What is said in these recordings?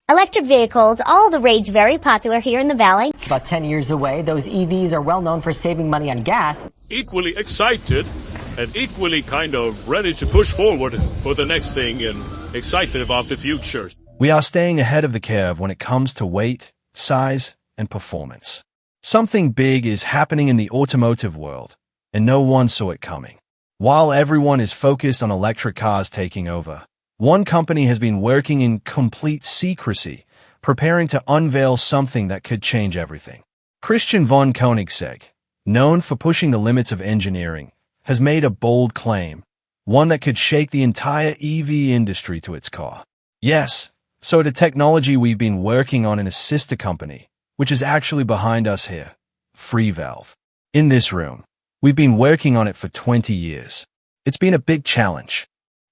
Electric vehicles, all the rage, very popular here in the Valley. About 10 years away, those EVs are well known for saving money on gas. Equally excited and equally kind of ready to push forward for the next thing and excited about the future. We are staying ahead of the curve when it comes to weight, size, and performance. Something big is happening in the automotive world, and no one saw it coming. While everyone is focused on electric cars taking over, one company has been working in complete secrecy, preparing to unveil something that could change everything. Christian von Koenigsegg, known for pushing the limits of engineering, has made a bold claim, one that could shake the entire EV industry to its core. Yes, so the technology we've been working on in a sister company, which is actually behind us here, Free Valve. In this room, we've been working on it for 20 years. It's been a big challenge.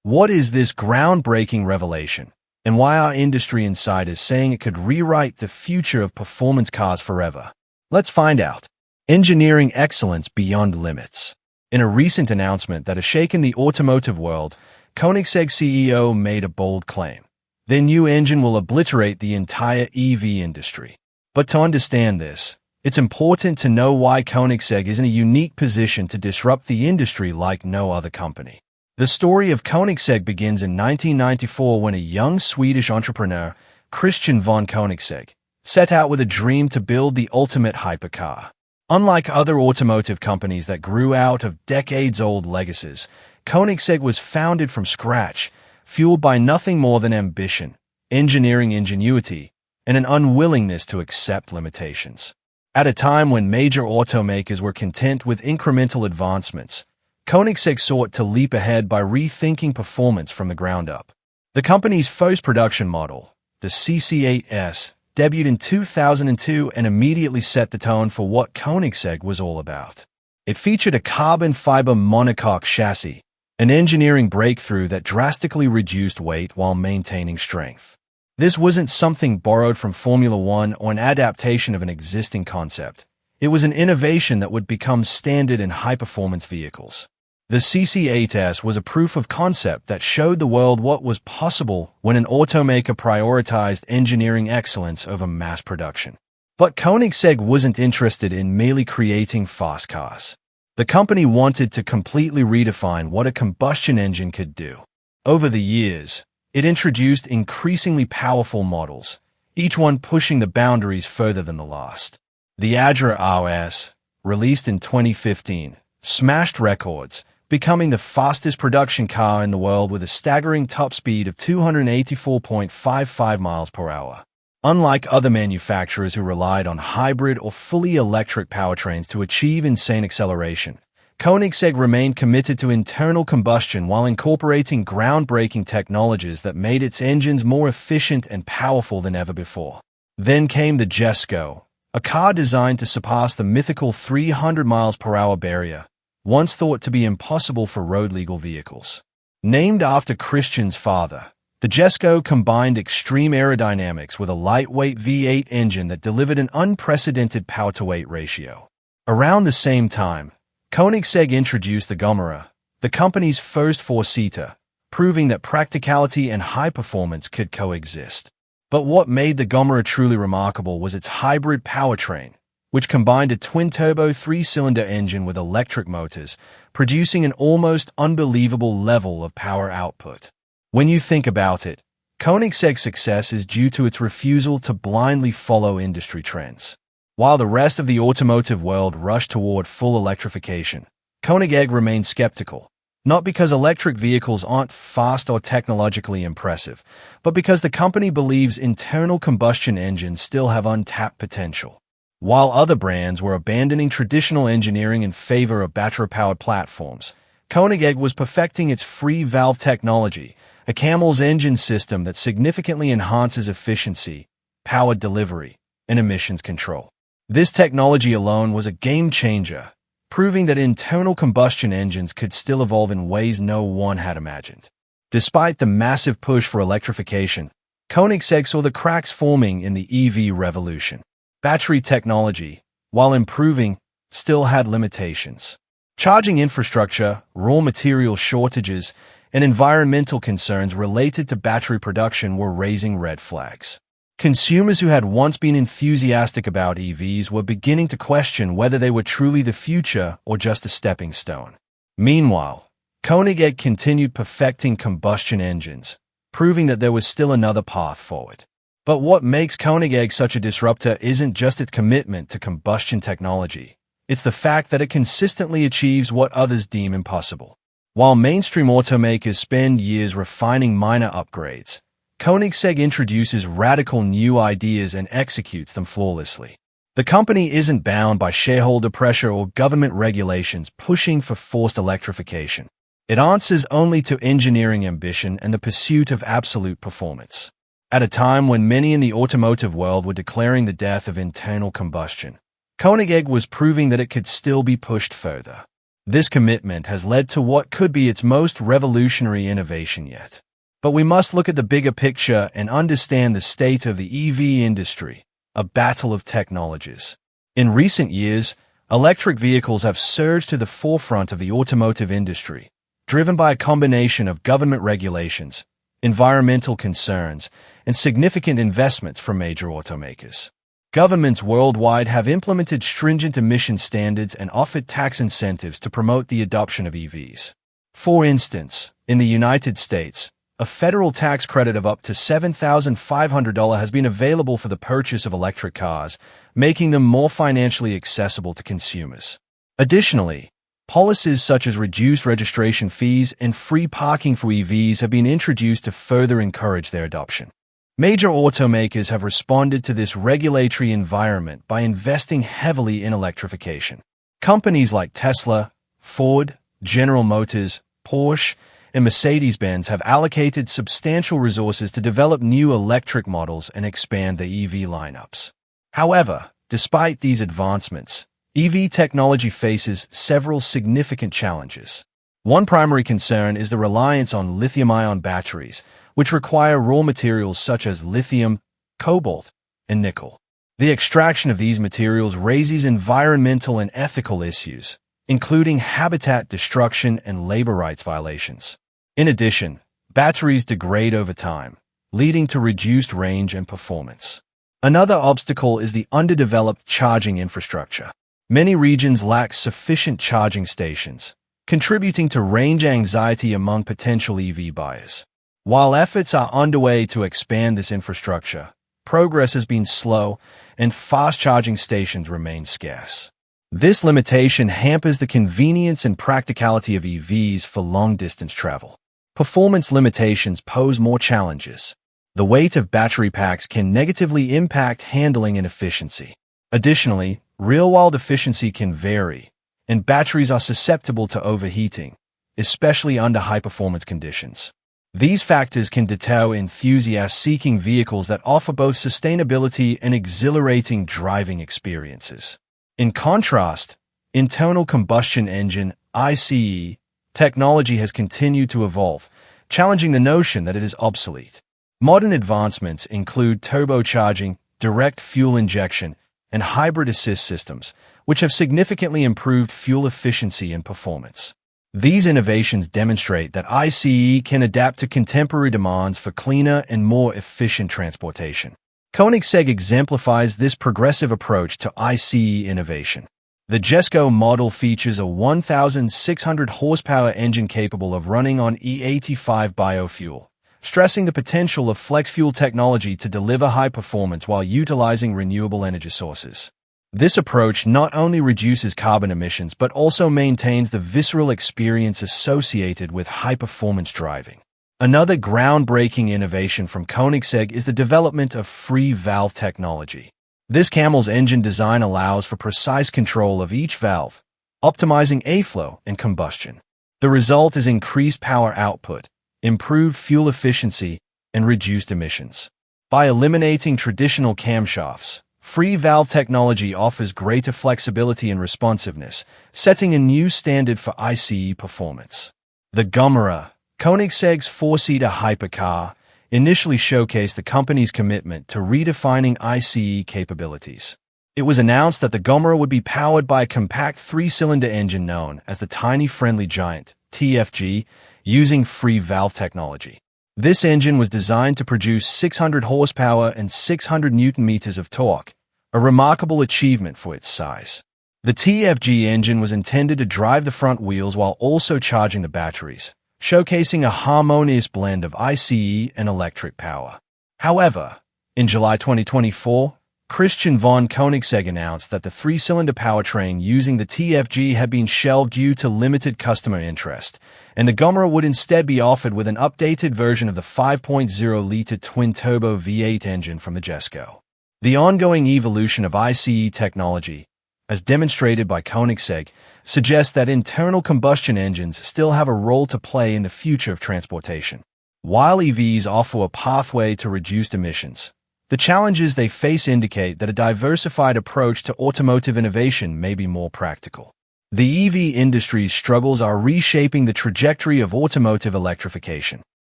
What is this groundbreaking revelation, and why are industry insiders saying it could rewrite the future of performance cars forever? Let's find out. Engineering excellence beyond limits. In a recent announcement that has shaken the automotive world, Koenigsegg CEO made a bold claim. Their new engine will obliterate the entire EV industry. But to understand this, it's important to know why Koenigsegg is in a unique position to disrupt the industry like no other company. The story of Koenigsegg begins in 1994 when a young Swedish entrepreneur, Christian von Koenigsegg, set out with a dream to build the ultimate hypercar. Unlike other automotive companies that grew out of decades-old legacies, Koenigsegg was founded from scratch, fueled by nothing more than ambition, engineering ingenuity, and an unwillingness to accept limitations. At a time when major automakers were content with incremental advancements, Koenigsegg sought to leap ahead by rethinking performance from the ground up. The company's first production model, the CC8S, debuted in 2002 and immediately set the tone for what Koenigsegg was all about. It featured a carbon fiber monocoque chassis, an engineering breakthrough that drastically reduced weight while maintaining strength. This wasn't something borrowed from Formula One or an adaptation of an existing concept. It was an innovation that would become standard in high-performance vehicles. The CC8S was a proof of concept that showed the world what was possible when an automaker prioritized engineering excellence over mass production. But Koenigsegg wasn't interested in merely creating fast cars. The company wanted to completely redefine what a combustion engine could do. Over the years, it introduced increasingly powerful models, each one pushing the boundaries further than the last. The Adra RS, released in 2015, smashed records, becoming the fastest production car in the world with a staggering top speed of 284.55 miles per hour. Unlike other manufacturers who relied on hybrid or fully electric powertrains to achieve insane acceleration, Koenigsegg remained committed to internal combustion while incorporating groundbreaking technologies that made its engines more efficient and powerful than ever before. Then came the Jesko, a car designed to surpass the mythical 300 miles per hour barrier, once thought to be impossible for road-legal vehicles. Named after Christian's father, the Jesko combined extreme aerodynamics with a lightweight V8 engine that delivered an unprecedented power-to-weight ratio. Around the same time, Koenigsegg introduced the Gomera, the company's first four-seater, proving that practicality and high performance could coexist. But what made the Gomera truly remarkable was its hybrid powertrain, which combined a twin-turbo three-cylinder engine with electric motors, producing an almost unbelievable level of power output. When you think about it, Koenigsegg's success is due to its refusal to blindly follow industry trends. While the rest of the automotive world rushed toward full electrification, Koenigsegg remained skeptical, not because electric vehicles aren't fast or technologically impressive, but because the company believes internal combustion engines still have untapped potential. While other brands were abandoning traditional engineering in favor of battery-powered platforms, Koenigsegg was perfecting its free valve technology, a Camel's engine system that significantly enhances efficiency, power delivery, and emissions control. This technology alone was a game-changer, proving that internal combustion engines could still evolve in ways no one had imagined. Despite the massive push for electrification, Koenigsegg saw the cracks forming in the EV revolution. Battery technology, while improving, still had limitations. Charging infrastructure, raw material shortages, and environmental concerns related to battery production were raising red flags. Consumers who had once been enthusiastic about EVs were beginning to question whether they were truly the future or just a stepping stone. Meanwhile, Koenigsegg continued perfecting combustion engines, proving that there was still another path forward. But what makes Koenigsegg such a disruptor isn't just its commitment to combustion technology. It's the fact that it consistently achieves what others deem impossible. While mainstream automakers spend years refining minor upgrades, Koenigsegg introduces radical new ideas and executes them flawlessly. The company isn't bound by shareholder pressure or government regulations pushing for forced electrification. It answers only to engineering ambition and the pursuit of absolute performance. At a time when many in the automotive world were declaring the death of internal combustion, Koenigsegg was proving that it could still be pushed further. This commitment has led to what could be its most revolutionary innovation yet. But we must look at the bigger picture and understand the state of the EV industry, a battle of technologies. In recent years, electric vehicles have surged to the forefront of the automotive industry, driven by a combination of government regulations, environmental concerns, and significant investments from major automakers. Governments worldwide have implemented stringent emission standards and offered tax incentives to promote the adoption of EVs. For instance, in the United States, a federal tax credit of up to $7,500 has been available for the purchase of electric cars, making them more financially accessible to consumers. Additionally, policies such as reduced registration fees and free parking for EVs have been introduced to further encourage their adoption. Major automakers have responded to this regulatory environment by investing heavily in electrification. Companies like Tesla, Ford, General Motors, Porsche, and Mercedes-Benz have allocated substantial resources to develop new electric models and expand their EV lineups. However, despite these advancements, EV technology faces several significant challenges. One primary concern is the reliance on lithium-ion batteries, which require raw materials such as lithium, cobalt, and nickel. The extraction of these materials raises environmental and ethical issues, including habitat destruction and labor rights violations. In addition, batteries degrade over time, leading to reduced range and performance. Another obstacle is the underdeveloped charging infrastructure. Many regions lack sufficient charging stations, contributing to range anxiety among potential EV buyers. While efforts are underway to expand this infrastructure, progress has been slow and fast charging stations remain scarce. This limitation hampers the convenience and practicality of EVs for long-distance travel. Performance limitations pose more challenges. The weight of battery packs can negatively impact handling and efficiency. Additionally, real-world efficiency can vary, and batteries are susceptible to overheating, especially under high-performance conditions. These factors can deter enthusiasts seeking vehicles that offer both sustainability and exhilarating driving experiences. In contrast, internal combustion engine (ICE) technology has continued to evolve, challenging the notion that it is obsolete. Modern advancements include turbocharging, direct fuel injection, and hybrid assist systems, which have significantly improved fuel efficiency and performance. These innovations demonstrate that ICE can adapt to contemporary demands for cleaner and more efficient transportation. Koenigsegg exemplifies this progressive approach to ICE innovation. The Jesko model features a 1,600 horsepower engine capable of running on E85 biofuel, stressing the potential of flex fuel technology to deliver high performance while utilizing renewable energy sources. This approach not only reduces carbon emissions but also maintains the visceral experience associated with high-performance driving. Another groundbreaking innovation from Koenigsegg is the development of free valve technology. This camel's engine design allows for precise control of each valve, optimizing airflow and combustion. The result is increased power output, improved fuel efficiency, and reduced emissions. By eliminating traditional camshafts, free valve technology offers greater flexibility and responsiveness, setting a new standard for ICE performance. The Gomera, Koenigsegg's four-seater hypercar, initially showcased the company's commitment to redefining ICE capabilities. It was announced that the Gomera would be powered by a compact three-cylinder engine known as the Tiny Friendly Giant, TFG, using free valve technology. This engine was designed to produce 600 horsepower and 600 newton-meters of torque, a remarkable achievement for its size. The TFG engine was intended to drive the front wheels while also charging the batteries, showcasing a harmonious blend of ICE and electric power. However, in July 2024, Christian von Koenigsegg announced that the three-cylinder powertrain using the TFG had been shelved due to limited customer interest, and the Gomera would instead be offered with an updated version of the 5.0-liter twin-turbo V8 engine from the Jesco. The ongoing evolution of ICE technology, as demonstrated by Koenigsegg, suggests that internal combustion engines still have a role to play in the future of transportation. While EVs offer a pathway to reduced emissions, the challenges they face indicate that a diversified approach to automotive innovation may be more practical. The EV industry's struggles are reshaping the trajectory of automotive electrification.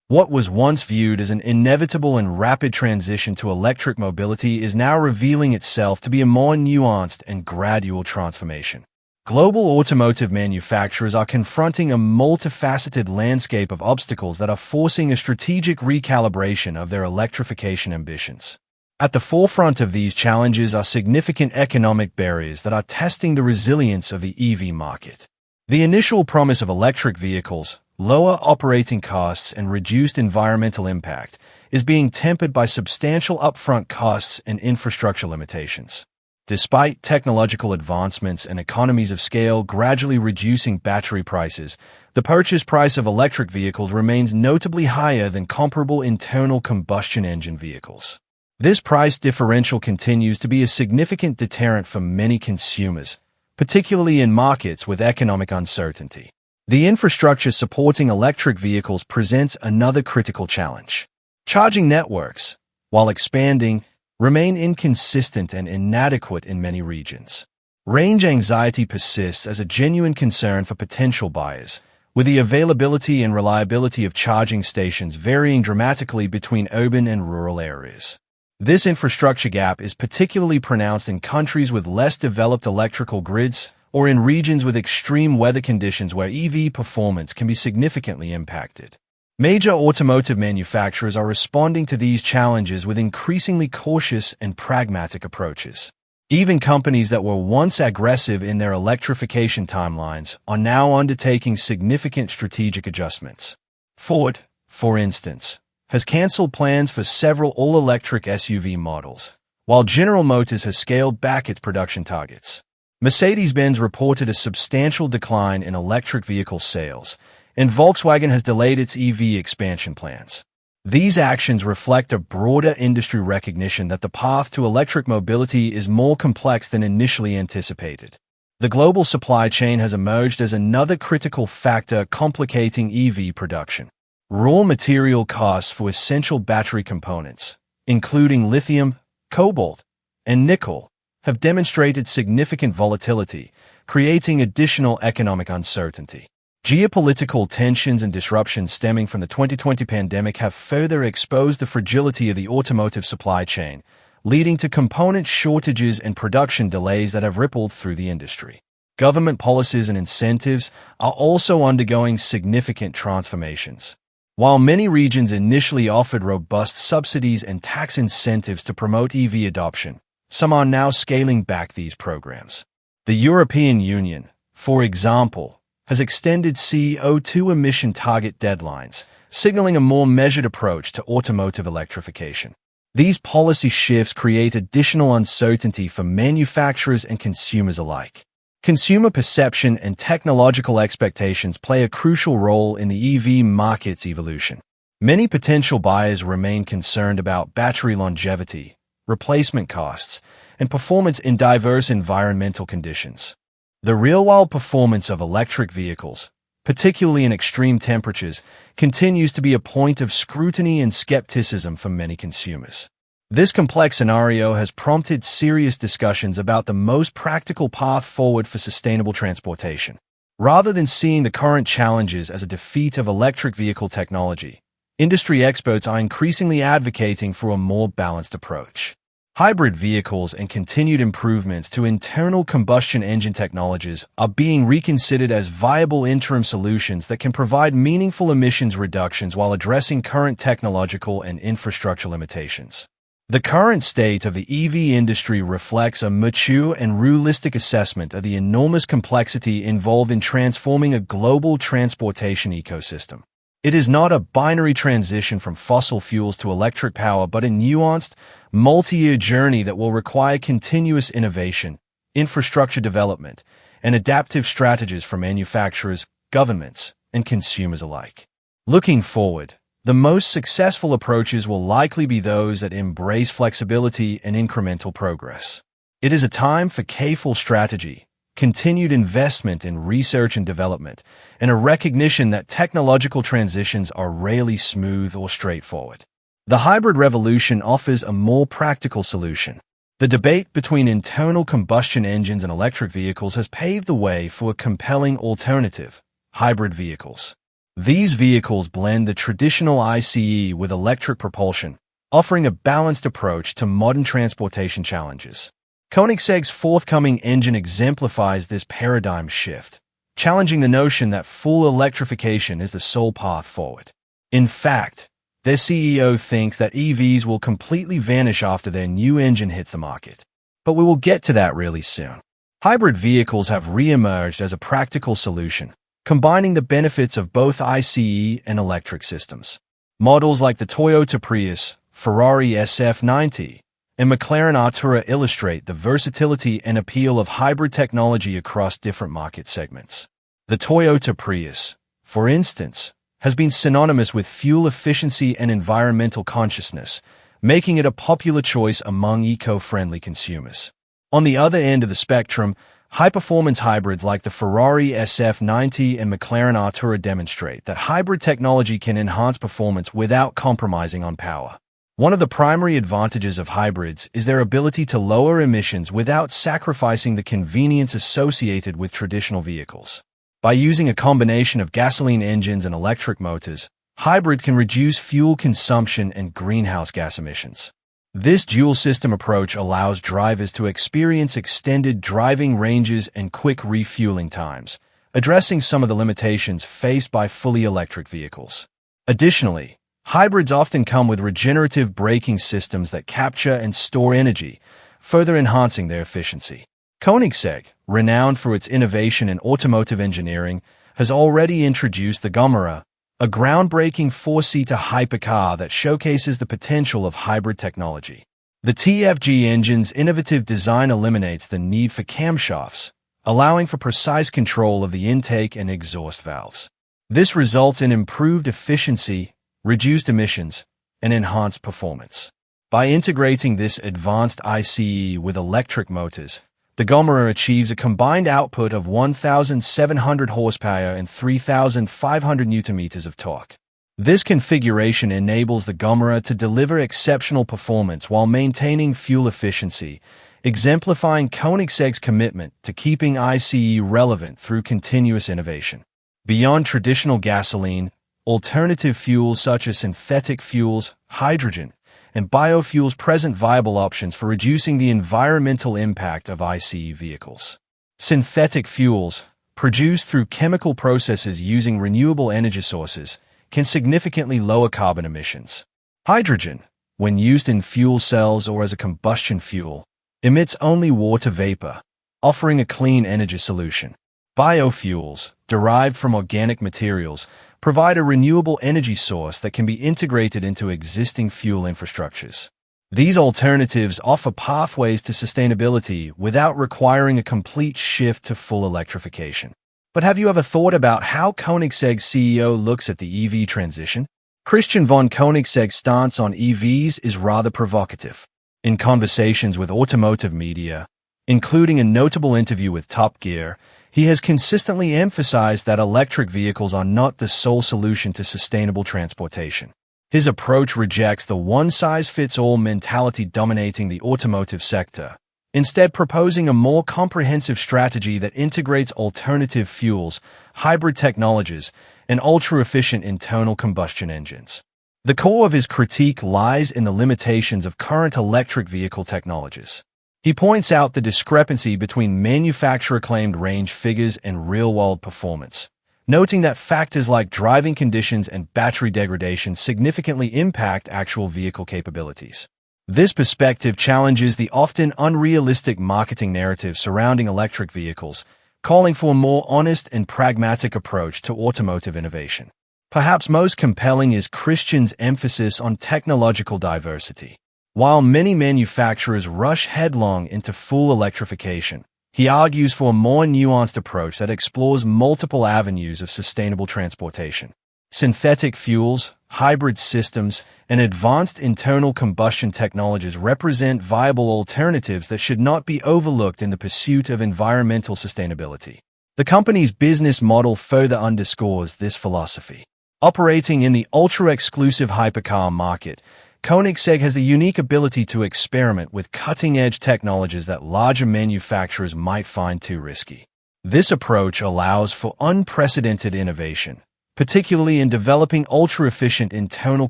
What was once viewed as an inevitable and rapid transition to electric mobility is now revealing itself to be a more nuanced and gradual transformation. Global automotive manufacturers are confronting a multifaceted landscape of obstacles that are forcing a strategic recalibration of their electrification ambitions. At the forefront of these challenges are significant economic barriers that are testing the resilience of the EV market. The initial promise of electric vehicles, lower operating costs, and reduced environmental impact is being tempered by substantial upfront costs and infrastructure limitations. Despite technological advancements and economies of scale gradually reducing battery prices, the purchase price of electric vehicles remains notably higher than comparable internal combustion engine vehicles. This price differential continues to be a significant deterrent for many consumers, particularly in markets with economic uncertainty. The infrastructure supporting electric vehicles presents another critical challenge. Charging networks, while expanding, remain inconsistent and inadequate in many regions. Range anxiety persists as a genuine concern for potential buyers, with the availability and reliability of charging stations varying dramatically between urban and rural areas. This infrastructure gap is particularly pronounced in countries with less developed electrical grids or in regions with extreme weather conditions where EV performance can be significantly impacted. Major automotive manufacturers are responding to these challenges with increasingly cautious and pragmatic approaches. Even companies that were once aggressive in their electrification timelines are now undertaking significant strategic adjustments. Ford, for instance, has canceled plans for several all-electric SUV models, while General Motors has scaled back its production targets. Mercedes-Benz reported a substantial decline in electric vehicle sales, and Volkswagen has delayed its EV expansion plans. These actions reflect a broader industry recognition that the path to electric mobility is more complex than initially anticipated. The global supply chain has emerged as another critical factor complicating EV production. Raw material costs for essential battery components, including lithium, cobalt, and nickel, have demonstrated significant volatility, creating additional economic uncertainty. Geopolitical tensions and disruptions stemming from the 2020 pandemic have further exposed the fragility of the automotive supply chain, leading to component shortages and production delays that have rippled through the industry. Government policies and incentives are also undergoing significant transformations. While many regions initially offered robust subsidies and tax incentives to promote EV adoption, some are now scaling back these programs. The European Union, for example, has extended CO2 emission target deadlines, signaling a more measured approach to automotive electrification. These policy shifts create additional uncertainty for manufacturers and consumers alike. Consumer perception and technological expectations play a crucial role in the EV market's evolution. Many potential buyers remain concerned about battery longevity, replacement costs, and performance in diverse environmental conditions. The real-world performance of electric vehicles, particularly in extreme temperatures, continues to be a point of scrutiny and skepticism for many consumers. This complex scenario has prompted serious discussions about the most practical path forward for sustainable transportation. Rather than seeing the current challenges as a defeat of electric vehicle technology, industry experts are increasingly advocating for a more balanced approach. Hybrid vehicles and continued improvements to internal combustion engine technologies are being reconsidered as viable interim solutions that can provide meaningful emissions reductions while addressing current technological and infrastructure limitations. The current state of the EV industry reflects a mature and realistic assessment of the enormous complexity involved in transforming a global transportation ecosystem. It is not a binary transition from fossil fuels to electric power, but a nuanced, multi-year journey that will require continuous innovation, infrastructure development, and adaptive strategies from manufacturers, governments, and consumers alike. Looking forward, the most successful approaches will likely be those that embrace flexibility and incremental progress. It is a time for careful strategy, continued investment in research and development, and a recognition that technological transitions are rarely smooth or straightforward. The hybrid revolution offers a more practical solution. The debate between internal combustion engines and electric vehicles has paved the way for a compelling alternative: hybrid vehicles. These vehicles blend the traditional ICE with electric propulsion, offering a balanced approach to modern transportation challenges. Koenigsegg's forthcoming engine exemplifies this paradigm shift, challenging the notion that full electrification is the sole path forward. In fact, their CEO thinks that EVs will completely vanish after their new engine hits the market. But we will get to that really soon. Hybrid vehicles have re-emerged as a practical solution, combining the benefits of both ICE and electric systems. Models like the Toyota Prius, Ferrari SF90, and McLaren Artura illustrate the versatility and appeal of hybrid technology across different market segments. The Toyota Prius, for instance, has been synonymous with fuel efficiency and environmental consciousness, making it a popular choice among eco-friendly consumers. On the other end of the spectrum, high-performance hybrids like the Ferrari SF90 and McLaren Artura demonstrate that hybrid technology can enhance performance without compromising on power. One of the primary advantages of hybrids is their ability to lower emissions without sacrificing the convenience associated with traditional vehicles. By using a combination of gasoline engines and electric motors, hybrids can reduce fuel consumption and greenhouse gas emissions. This dual-system approach allows drivers to experience extended driving ranges and quick refueling times, addressing some of the limitations faced by fully electric vehicles. Additionally, hybrids often come with regenerative braking systems that capture and store energy, further enhancing their efficiency. Koenigsegg, renowned for its innovation in automotive engineering, has already introduced the Gomera, a groundbreaking four-seater hypercar that showcases the potential of hybrid technology. The TFG engine's innovative design eliminates the need for camshafts, allowing for precise control of the intake and exhaust valves. This results in improved efficiency, reduced emissions, and enhanced performance. By integrating this advanced ICE with electric motors, the Gomera achieves a combined output of 1,700 horsepower and 3,500 Nm of torque. This configuration enables the Gomera to deliver exceptional performance while maintaining fuel efficiency, exemplifying Koenigsegg's commitment to keeping ICE relevant through continuous innovation. Beyond traditional gasoline, alternative fuels such as synthetic fuels, hydrogen, and biofuels present viable options for reducing the environmental impact of ICE vehicles. Synthetic fuels, produced through chemical processes using renewable energy sources, can significantly lower carbon emissions. Hydrogen, when used in fuel cells or as a combustion fuel, emits only water vapor, offering a clean energy solution. Biofuels, derived from organic materials, provide a renewable energy source that can be integrated into existing fuel infrastructures. These alternatives offer pathways to sustainability without requiring a complete shift to full electrification. But have you ever thought about how Koenigsegg's CEO looks at the EV transition? Christian von Koenigsegg's stance on EVs is rather provocative. In conversations with automotive media, including a notable interview with Top Gear, he has consistently emphasized that electric vehicles are not the sole solution to sustainable transportation. His approach rejects the one-size-fits-all mentality dominating the automotive sector, instead proposing a more comprehensive strategy that integrates alternative fuels, hybrid technologies, and ultra-efficient internal combustion engines. The core of his critique lies in the limitations of current electric vehicle technologies. He points out the discrepancy between manufacturer-claimed range figures and real-world performance, noting that factors like driving conditions and battery degradation significantly impact actual vehicle capabilities. This perspective challenges the often unrealistic marketing narrative surrounding electric vehicles, calling for a more honest and pragmatic approach to automotive innovation. Perhaps most compelling is Christian's emphasis on technological diversity. While many manufacturers rush headlong into full electrification, he argues for a more nuanced approach that explores multiple avenues of sustainable transportation. Synthetic fuels, hybrid systems, and advanced internal combustion technologies represent viable alternatives that should not be overlooked in the pursuit of environmental sustainability. The company's business model further underscores this philosophy. Operating in the ultra-exclusive hypercar market, Koenigsegg has the unique ability to experiment with cutting-edge technologies that larger manufacturers might find too risky. This approach allows for unprecedented innovation, particularly in developing ultra-efficient internal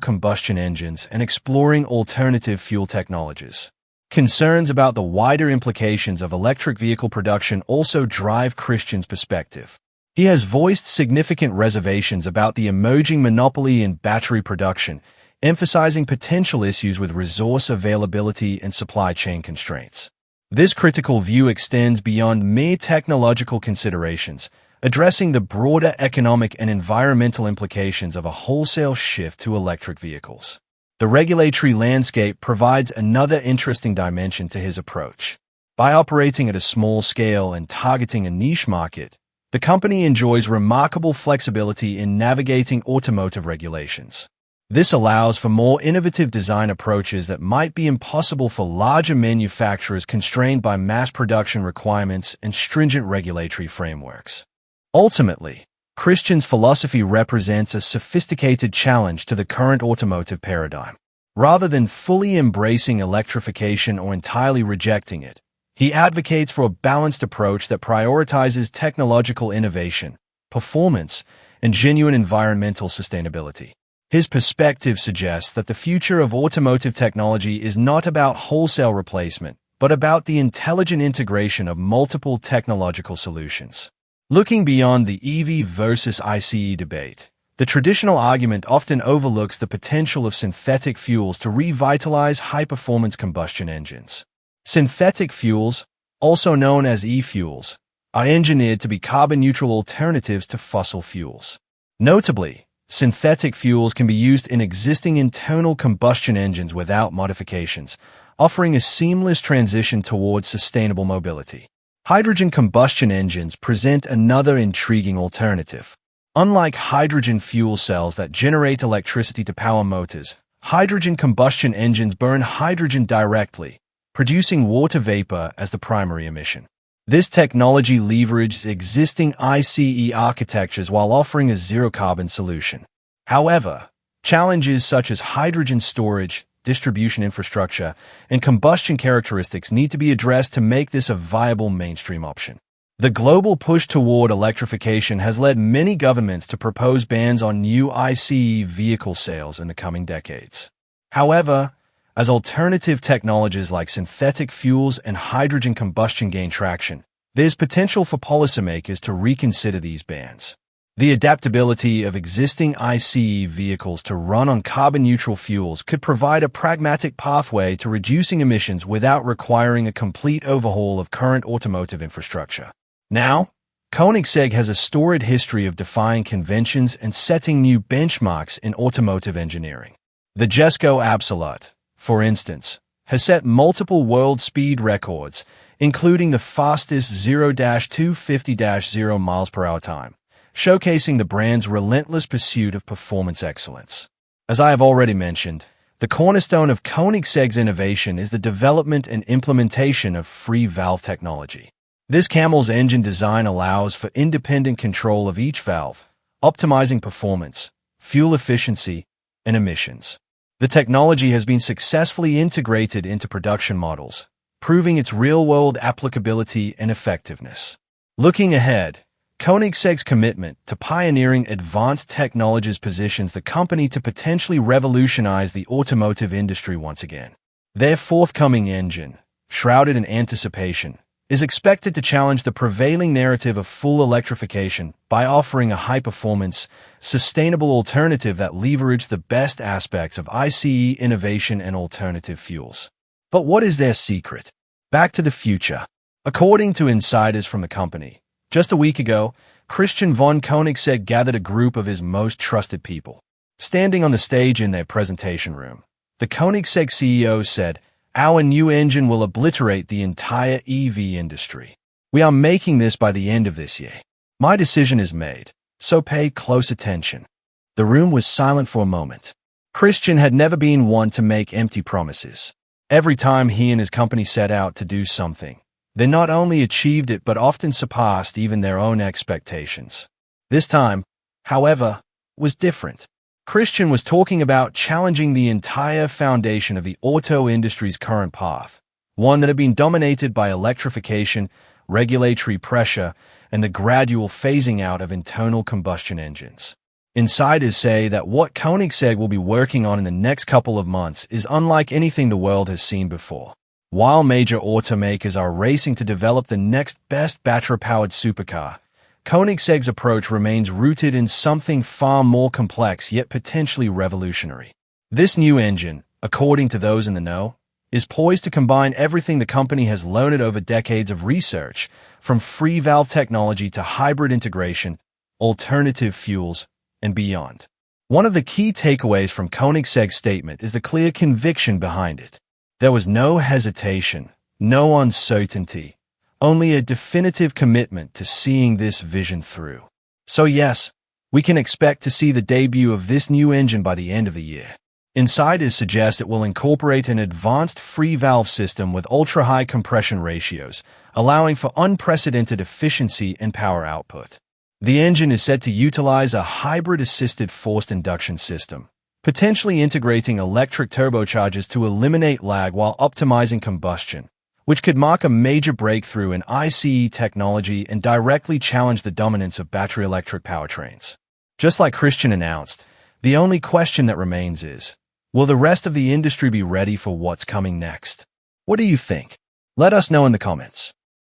combustion engines and exploring alternative fuel technologies. Concerns about the wider implications of electric vehicle production also drive Christian's perspective. He has voiced significant reservations about the emerging monopoly in battery production, emphasizing potential issues with resource availability and supply chain constraints. This critical view extends beyond mere technological considerations, addressing the broader economic and environmental implications of a wholesale shift to electric vehicles. The regulatory landscape provides another interesting dimension to his approach. By operating at a small scale and targeting a niche market, the company enjoys remarkable flexibility in navigating automotive regulations. This allows for more innovative design approaches that might be impossible for larger manufacturers constrained by mass production requirements and stringent regulatory frameworks. Ultimately, Christian's philosophy represents a sophisticated challenge to the current automotive paradigm. Rather than fully embracing electrification or entirely rejecting it, he advocates for a balanced approach that prioritizes technological innovation, performance, and genuine environmental sustainability. His perspective suggests that the future of automotive technology is not about wholesale replacement, but about the intelligent integration of multiple technological solutions. Looking beyond the EV versus ICE debate, the traditional argument often overlooks the potential of synthetic fuels to revitalize high-performance combustion engines. Synthetic fuels, also known as e-fuels, are engineered to be carbon-neutral alternatives to fossil fuels. Notably, synthetic fuels can be used in existing internal combustion engines without modifications, offering a seamless transition towards sustainable mobility. Hydrogen combustion engines present another intriguing alternative. Unlike hydrogen fuel cells that generate electricity to power motors, hydrogen combustion engines burn hydrogen directly, producing water vapor as the primary emission. This technology leverages existing ICE architectures while offering a zero-carbon solution. However, challenges such as hydrogen storage, distribution infrastructure, and combustion characteristics need to be addressed to make this a viable mainstream option. The global push toward electrification has led many governments to propose bans on new ICE vehicle sales in the coming decades. However, as alternative technologies like synthetic fuels and hydrogen combustion gain traction, there's potential for policymakers to reconsider these bans. The adaptability of existing ICE vehicles to run on carbon-neutral fuels could provide a pragmatic pathway to reducing emissions without requiring a complete overhaul of current automotive infrastructure. Now, Koenigsegg has a storied history of defying conventions and setting new benchmarks in automotive engineering. The Jesko Absolute, for instance, has set multiple world speed records, including the fastest 0-250-0 miles per hour time, showcasing the brand's relentless pursuit of performance excellence. As I have already mentioned, the cornerstone of Koenigsegg's innovation is the development and implementation of free valve technology. This camel's engine design allows for independent control of each valve, optimizing performance, fuel efficiency, and emissions. The technology has been successfully integrated into production models, proving its real-world applicability and effectiveness. Looking ahead, Koenigsegg's commitment to pioneering advanced technologies positions the company to potentially revolutionize the automotive industry once again. Their forthcoming engine, shrouded in anticipation, is expected to challenge the prevailing narrative of full electrification by offering a high-performance, sustainable alternative that leverages the best aspects of ICE innovation and alternative fuels. But what is their secret? Back to the future. According to insiders from the company, just a week ago, Christian von Koenigsegg gathered a group of his most trusted people. Standing on the stage in their presentation room, the Koenigsegg CEO said, "Our new engine will obliterate the entire EV industry. We are making this by the end of this year. My decision is made, so pay close attention." The room was silent for a moment. Christian had never been one to make empty promises. Every time he and his company set out to do something, they not only achieved it but often surpassed even their own expectations. This time, however, was different. Christian was talking about challenging the entire foundation of the auto industry's current path, one that had been dominated by electrification, regulatory pressure, and the gradual phasing out of internal combustion engines. Insiders say that what Koenigsegg will be working on in the next couple of months is unlike anything the world has seen before. While major automakers are racing to develop the next best battery-powered supercar, Koenigsegg's approach remains rooted in something far more complex yet potentially revolutionary. This new engine, according to those in the know, is poised to combine everything the company has learned over decades of research, from free valve technology to hybrid integration, alternative fuels, and beyond. One of the key takeaways from Koenigsegg's statement is the clear conviction behind it. There was no hesitation, no uncertainty, only a definitive commitment to seeing this vision through. So yes, we can expect to see the debut of this new engine by the end of the year. Insiders suggest it will incorporate an advanced free valve system with ultra-high compression ratios, allowing for unprecedented efficiency and power output. The engine is said to utilize a hybrid-assisted forced induction system, potentially integrating electric turbochargers to eliminate lag while optimizing combustion, which could mark a major breakthrough in ICE technology and directly challenge the dominance of battery electric powertrains. Just like Christian announced, the only question that remains is, will the rest of the industry be ready for what's coming next? What do you think? Let us know in the comments.